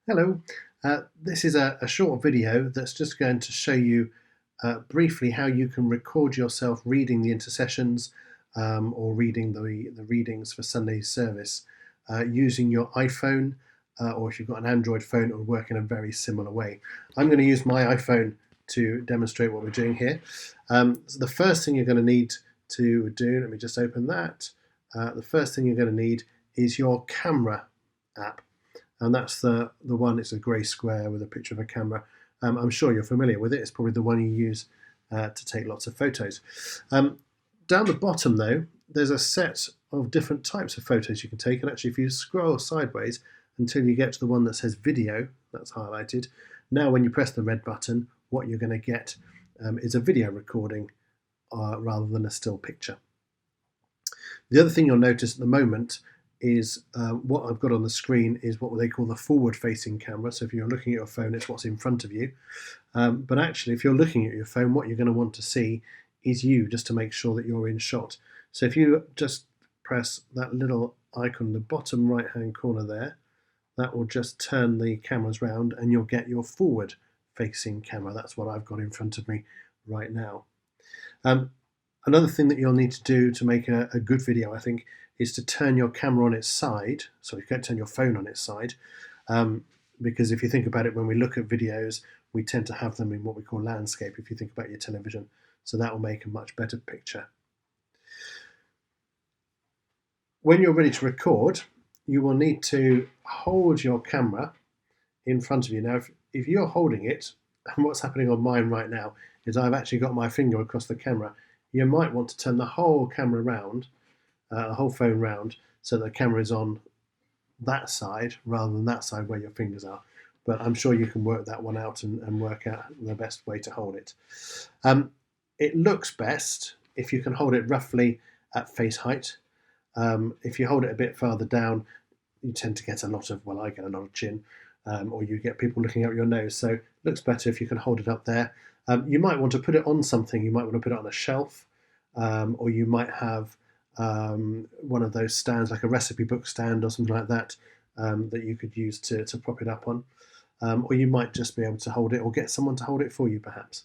Hello, this is a short video that's just going to show you briefly how you can record yourself reading the intercessions or reading the readings for Sunday's service using your iPhone, or if you've got an Android phone, it will work in a very similar way. I'm going to use my iPhone to demonstrate what we're doing here. So the first thing you're going to need to do, let me just open that. The first thing you're going to need is your camera app. And that's the one. It's a grey square with a picture of a camera. I'm sure you're familiar with it. It's probably the one you use to take lots of photos. Down the bottom, though, there's a set of different types of photos you can take. And actually, if you scroll sideways until you get to the one that says video, that's highlighted. Now, when you press the red button, what you're going to get is a video recording rather than a still picture. The other thing you'll notice at the moment is what I've got on the screen is what they call the forward-facing camera. So if you're looking at your phone, it's what's in front of you. But actually, if you're looking at your phone, what you're going to want to see is you, just to make sure that you're in shot. So if you just press that little icon in the bottom right-hand corner there, that will just turn the cameras round and you'll get your forward-facing camera. That's what I've got in front of me right now. Another thing that you'll need to do to make a good video, I think, is to turn your camera on its side. So you can't turn your phone on its side, because if you think about it, when we look at videos, we tend to have them in what we call landscape, if you think about your television. So that will make a much better picture. When you're ready to record, you will need to hold your camera in front of you. Now, if you're holding it, and what's happening on mine right now is I've actually got my finger across the camera, you might want to turn the whole camera round, the whole phone round, so that the camera is on that side rather than that side where your fingers are. But I'm sure you can work that one out and work out the best way to hold it. It looks best if you can hold it roughly at face height. If you hold it a bit farther down, you tend to get a lot of, well, I get a lot of chin, or you get people looking out your nose. So it looks better if you can hold it up there. You might want to put it on something. You might want to put it on a shelf, or you might have one of those stands, like a recipe book stand or something like that, that you could use to prop it up on. Or you might just be able to hold it, or get someone to hold it for you, perhaps.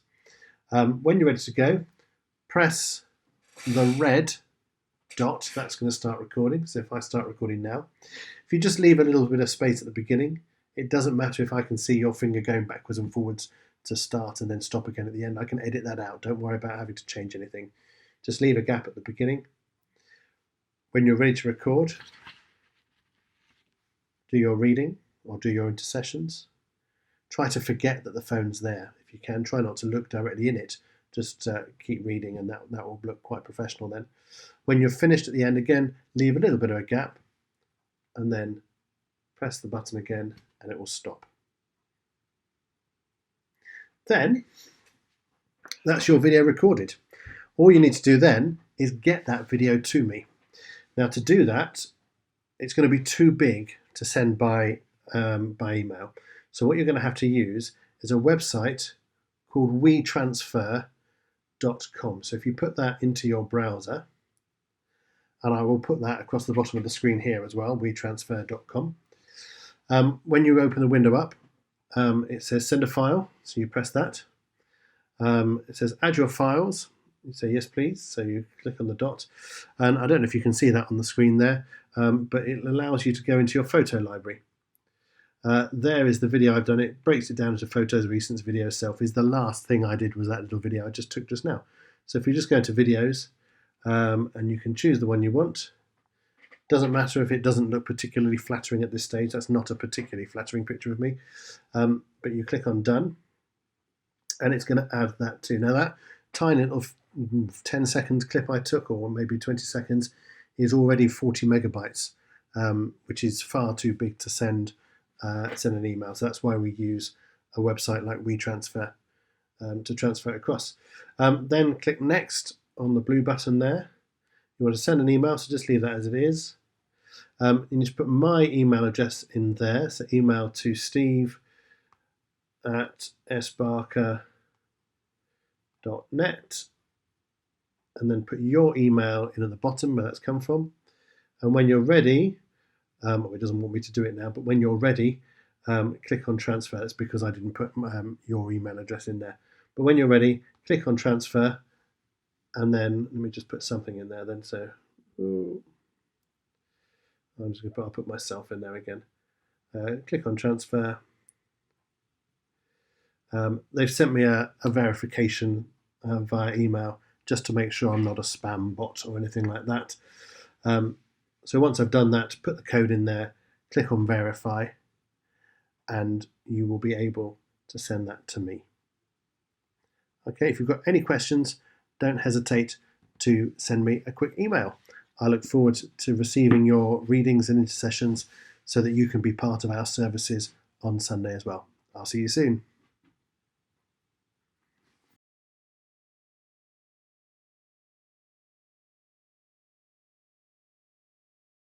When you're ready to go, press the red dot. That's going to start recording. So if I start recording now, if you just leave a little bit of space at the beginning, it doesn't matter if I can see your finger going backwards and forwards to start and then stop again at the end. I can edit that out. Don't worry about having to change anything. Just leave a gap at the beginning. When you're ready to record, do your reading or do your intercessions. Try to forget that the phone's there. If you can, try not to look directly in it. Just keep reading, and that will look quite professional then. When you're finished at the end, again, leave a little bit of a gap and then press the button again and it will stop. Then that's your video recorded. All you need to do then is get that video to me. Now, to do that, it's going to be too big to send by email. So what you're going to have to use is a website called WeTransfer.com. So if you put that into your browser, and I will put that across the bottom of the screen here as well, WeTransfer.com. When you open the window up, it says send a file, so you press that. It says add your files. You say yes, please. So you click on the dot, and I don't know if you can see that on the screen there, but it allows you to go into your photo library. There is the video I've done. It breaks it down into photos, recents, videos, selfies. The last thing I did was that little video I just took just now. So if you just go into videos, and you can choose the one you want. Doesn't matter if it doesn't look particularly flattering at this stage. That's not a particularly flattering picture of me. But you click on done, and it's going to add that too. Now that tiny little 10-second clip I took, or maybe 20 seconds, is already 40 megabytes, which is far too big to send an email. So that's why we use a website like WeTransfer to transfer it across. Then click next on the blue button there. You want to send an email, so just leave that as it is. You need to put my email address in there, so email to steve@sbarker.net, and then put your email in at the bottom where that's come from. And when you're ready, well, it doesn't want me to do it now, but when you're ready, click on transfer. That's because I didn't put your email address in there. But when you're ready, click on transfer, and then let me just put something in there then. So I'm just going to put myself in there again. Click on transfer. They've sent me a verification via email just to make sure I'm not a spam bot or anything like that. So once I've done that, put the code in there, click on verify, and you will be able to send that to me. Okay, if you've got any questions, don't hesitate to send me a quick email. I look forward to receiving your readings and intercessions so that you can be part of our services on Sunday as well. I'll see you soon.